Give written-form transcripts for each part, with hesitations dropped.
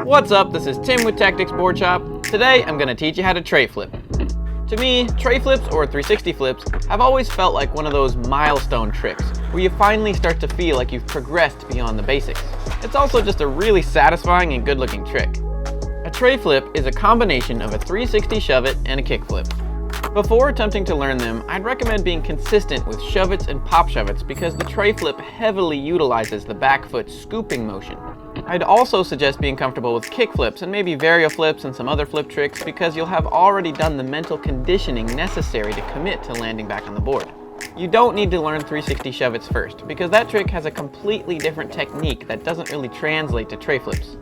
What's up? This is Tim with Tactics Boardshop. Today I'm going to teach you how to tray flip. To me, tray flips or 360 flips have always felt like one of those milestone tricks where you finally start to feel like you've progressed beyond the basics. It's also just a really satisfying and good looking trick. A tray flip is a combination of a 360 shove it and a kick flip. Before attempting to learn them, I'd recommend being consistent with shove-its and pop shove-its because the tray flip heavily utilizes the back foot scooping motion. I'd also suggest being comfortable with kick flips and maybe vario flips and some other flip tricks because you'll have already done the mental conditioning necessary to commit to landing back on the board. You don't need to learn 360 shove-its first because that trick has a completely different technique that doesn't really translate to tray flips.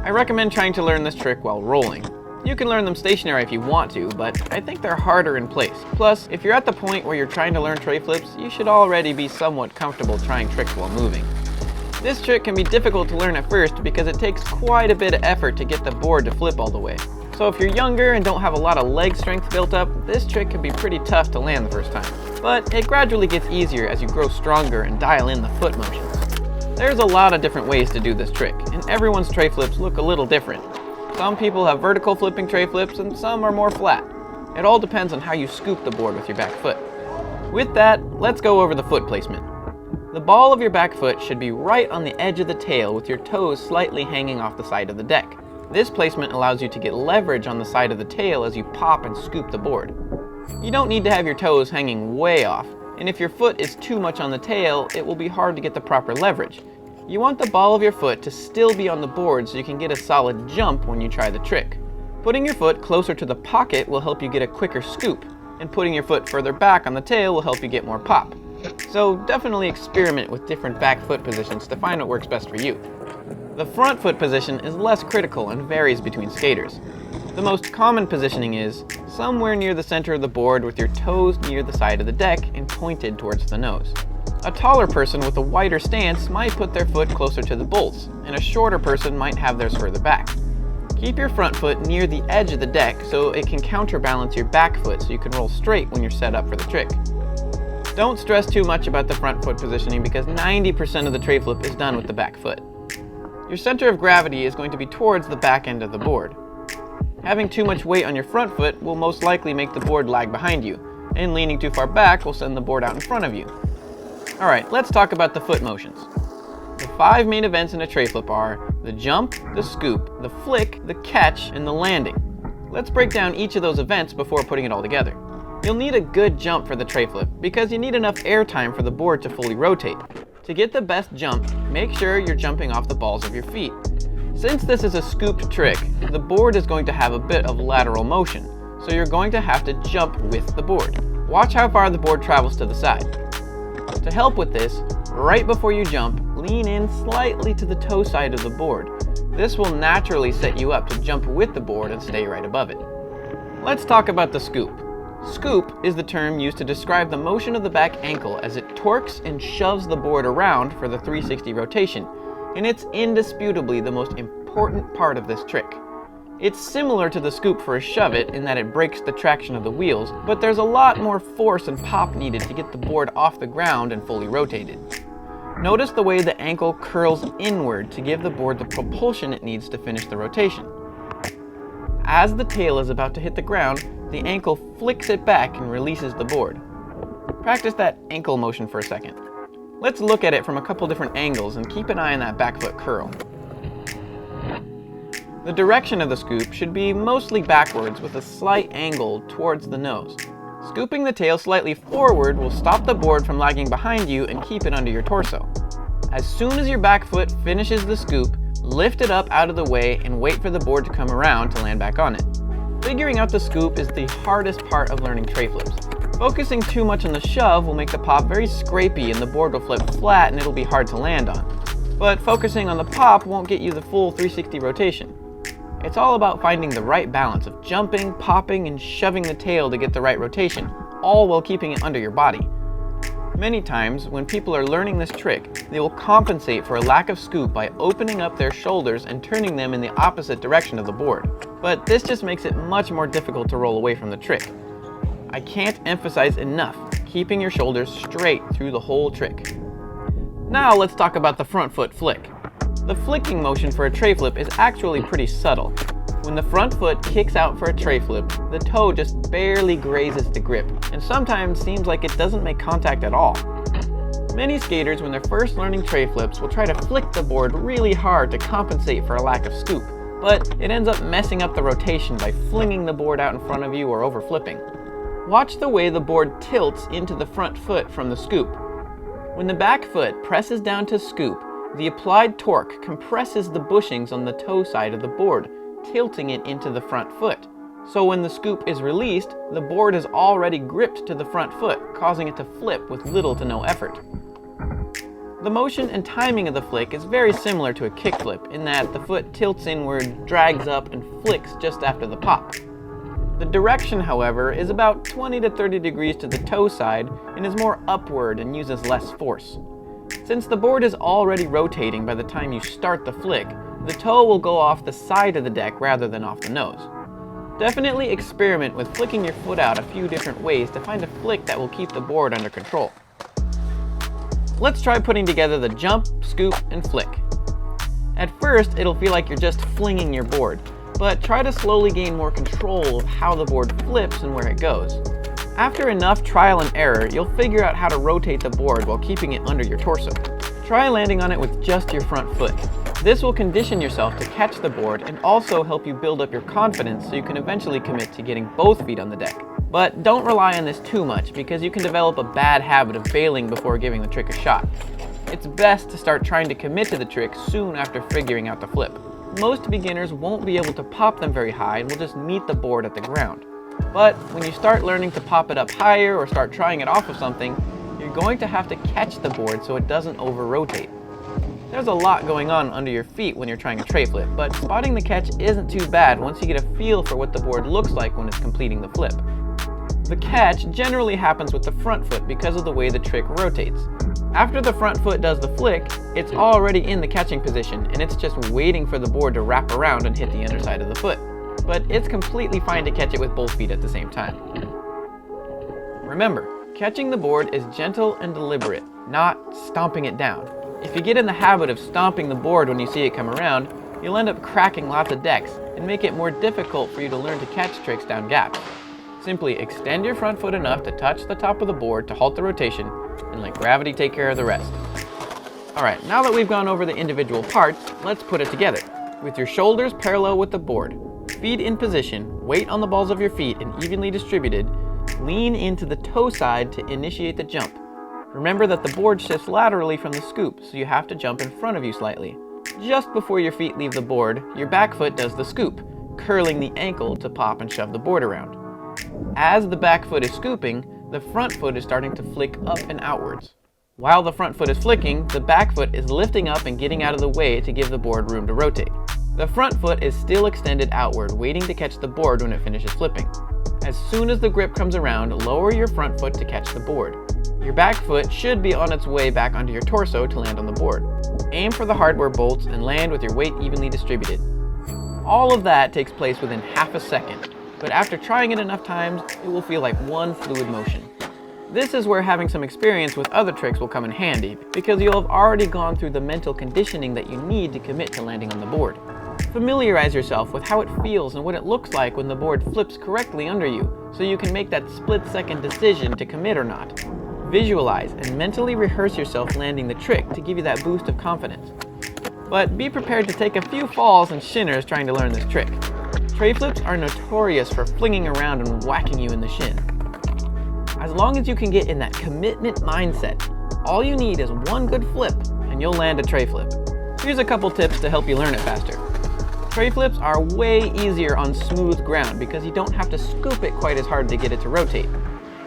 I recommend trying to learn this trick while rolling. You can learn them stationary if you want to, but I think they're harder in place. Plus, if you're at the point where you're trying to learn tray flips, you should already be somewhat comfortable trying tricks while moving. This trick can be difficult to learn at first because it takes quite a bit of effort to get the board to flip all the way. So if you're younger and don't have a lot of leg strength built up, this trick can be pretty tough to land the first time. But it gradually gets easier as you grow stronger and dial in the foot motions. There's a lot of different ways to do this trick, and everyone's tray flips look a little different. Some people have vertical flipping tray flips and some are more flat. It all depends on how you scoop the board with your back foot. With that, let's go over the foot placement. The ball of your back foot should be right on the edge of the tail with your toes slightly hanging off the side of the deck. This placement allows you to get leverage on the side of the tail as you pop and scoop the board. You don't need to have your toes hanging way off, and if your foot is too much on the tail, it will be hard to get the proper leverage. You want the ball of your foot to still be on the board so you can get a solid jump when you try the trick. Putting your foot closer to the pocket will help you get a quicker scoop, and putting your foot further back on the tail will help you get more pop. So definitely experiment with different back foot positions to find what works best for you. The front foot position is less critical and varies between skaters. The most common positioning is somewhere near the center of the board with your toes near the side of the deck and pointed towards the nose. A taller person with a wider stance might put their foot closer to the bolts, and a shorter person might have theirs further back. Keep your front foot near the edge of the deck so it can counterbalance your back foot so you can roll straight when you're set up for the trick. Don't stress too much about the front foot positioning because 90% of the tray flip is done with the back foot. Your center of gravity is going to be towards the back end of the board. Having too much weight on your front foot will most likely make the board lag behind you, and leaning too far back will send the board out in front of you. Alright, let's talk about the foot motions. The 5 main events in a tray flip are the jump, the scoop, the flick, the catch, and the landing. Let's break down each of those events before putting it all together. You'll need a good jump for the tray flip because you need enough air time for the board to fully rotate. To get the best jump, make sure you're jumping off the balls of your feet. Since this is a scooped trick, the board is going to have a bit of lateral motion, so you're going to have to jump with the board. Watch how far the board travels to the side. To help with this, right before you jump, lean in slightly to the toe side of the board. This will naturally set you up to jump with the board and stay right above it. Let's talk about the scoop. Scoop is the term used to describe the motion of the back ankle as it torques and shoves the board around for the 360 rotation, and it's indisputably the most important part of this trick. It's similar to the scoop for a shove-it in that it breaks the traction of the wheels, but there's a lot more force and pop needed to get the board off the ground and fully rotated. Notice the way the ankle curls inward to give the board the propulsion it needs to finish the rotation. As the tail is about to hit the ground, the ankle flicks it back and releases the board. Practice that ankle motion for a second. Let's look at it from a couple different angles and keep an eye on that back foot curl. The direction of the scoop should be mostly backwards with a slight angle towards the nose. Scooping the tail slightly forward will stop the board from lagging behind you and keep it under your torso. As soon as your back foot finishes the scoop, lift it up out of the way and wait for the board to come around to land back on it. Figuring out the scoop is the hardest part of learning tray flips. Focusing too much on the shove will make the pop very scrapey and the board will flip flat and it'll be hard to land on. But focusing on the pop won't get you the full 360 rotation. It's all about finding the right balance of jumping, popping, and shoving the tail to get the right rotation, all while keeping it under your body. Many times, when people are learning this trick, they will compensate for a lack of scoop by opening up their shoulders and turning them in the opposite direction of the board. But this just makes it much more difficult to roll away from the trick. I can't emphasize enough keeping your shoulders straight through the whole trick. Now let's talk about the front foot flick. The flicking motion for a tray flip is actually pretty subtle. When the front foot kicks out for a tray flip, the toe just barely grazes the grip, and sometimes seems like it doesn't make contact at all. Many skaters, when they're first learning tray flips, will try to flick the board really hard to compensate for a lack of scoop, but it ends up messing up the rotation by flinging the board out in front of you or over flipping. Watch the way the board tilts into the front foot from the scoop. When the back foot presses down to scoop, the applied torque compresses the bushings on the toe side of the board, tilting it into the front foot. So when the scoop is released, the board is already gripped to the front foot, causing it to flip with little to no effort. The motion and timing of the flick is very similar to a kickflip in that the foot tilts inward, drags up, and flicks just after the pop. The direction, however, is about 20 to 30 degrees to the toe side and is more upward and uses less force. Since the board is already rotating by the time you start the flick, the toe will go off the side of the deck rather than off the nose. Definitely experiment with flicking your foot out a few different ways to find a flick that will keep the board under control. Let's try putting together the jump, scoop, and flick. At first, it'll feel like you're just flinging your board, but try to slowly gain more control of how the board flips and where it goes. After enough trial and error, you'll figure out how to rotate the board while keeping it under your torso. Try landing on it with just your front foot. This will condition yourself to catch the board and also help you build up your confidence so you can eventually commit to getting both feet on the deck. But don't rely on this too much because you can develop a bad habit of bailing before giving the trick a shot. It's best to start trying to commit to the trick soon after figuring out the flip. Most beginners won't be able to pop them very high and will just meet the board at the ground. But when you start learning to pop it up higher or start trying it off of something, you're going to have to catch the board so it doesn't over-rotate. There's a lot going on under your feet when you're trying a tray flip, but spotting the catch isn't too bad once you get a feel for what the board looks like when it's completing the flip. The catch generally happens with the front foot because of the way the trick rotates. After the front foot does the flick, it's already in the catching position and it's just waiting for the board to wrap around and hit the underside of the foot. But it's completely fine to catch it with both feet at the same time. Remember, catching the board is gentle and deliberate, not stomping it down. If you get in the habit of stomping the board when you see it come around, you'll end up cracking lots of decks and make it more difficult for you to learn to catch tricks down gaps. Simply extend your front foot enough to touch the top of the board to halt the rotation and let gravity take care of the rest. Alright, now that we've gone over the individual parts, let's put it together. With your shoulders parallel with the board, feet in position, weight on the balls of your feet and evenly distributed, lean into the toe side to initiate the jump. Remember that the board shifts laterally from the scoop, so you have to jump in front of you slightly. Just before your feet leave the board, your back foot does the scoop, curling the ankle to pop and shove the board around. As the back foot is scooping, the front foot is starting to flick up and outwards. While the front foot is flicking, the back foot is lifting up and getting out of the way to give the board room to rotate. The front foot is still extended outward, waiting to catch the board when it finishes flipping. As soon as the grip comes around, lower your front foot to catch the board. Your back foot should be on its way back onto your torso to land on the board. Aim for the hardware bolts and land with your weight evenly distributed. All of that takes place within half a second, but after trying it enough times, it will feel like one fluid motion. This is where having some experience with other tricks will come in handy, because you'll have already gone through the mental conditioning that you need to commit to landing on the board. Familiarize yourself with how it feels and what it looks like when the board flips correctly under you, so you can make that split-second decision to commit or not. Visualize and mentally rehearse yourself landing the trick to give you that boost of confidence. But be prepared to take a few falls and shinners trying to learn this trick. Tray flips are notorious for flinging around and whacking you in the shin. As long as you can get in that commitment mindset, all you need is one good flip and you'll land a tray flip. Here's a couple tips to help you learn it faster. Tray flips are way easier on smooth ground because you don't have to scoop it quite as hard to get it to rotate.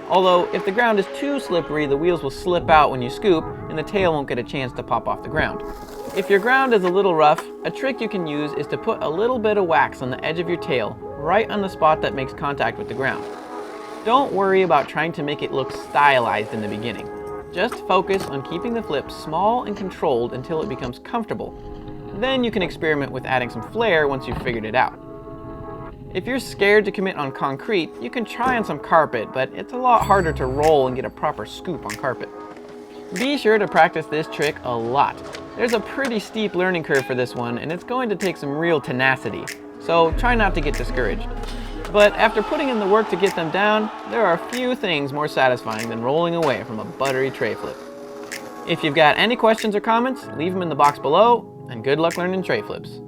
Although, if the ground is too slippery, the wheels will slip out when you scoop and the tail won't get a chance to pop off the ground. If your ground is a little rough, a trick you can use is to put a little bit of wax on the edge of your tail, right on the spot that makes contact with the ground. Don't worry about trying to make it look stylized in the beginning. Just focus on keeping the flip small and controlled until it becomes comfortable. Then you can experiment with adding some flair once you've figured it out. If you're scared to commit on concrete, you can try on some carpet, but it's a lot harder to roll and get a proper scoop on carpet. Be sure to practice this trick a lot. There's a pretty steep learning curve for this one, and it's going to take some real tenacity, so try not to get discouraged. But after putting in the work to get them down, there are a few things more satisfying than rolling away from a buttery tray flip. If you've got any questions or comments, leave them in the box below, and good luck learning tray flips.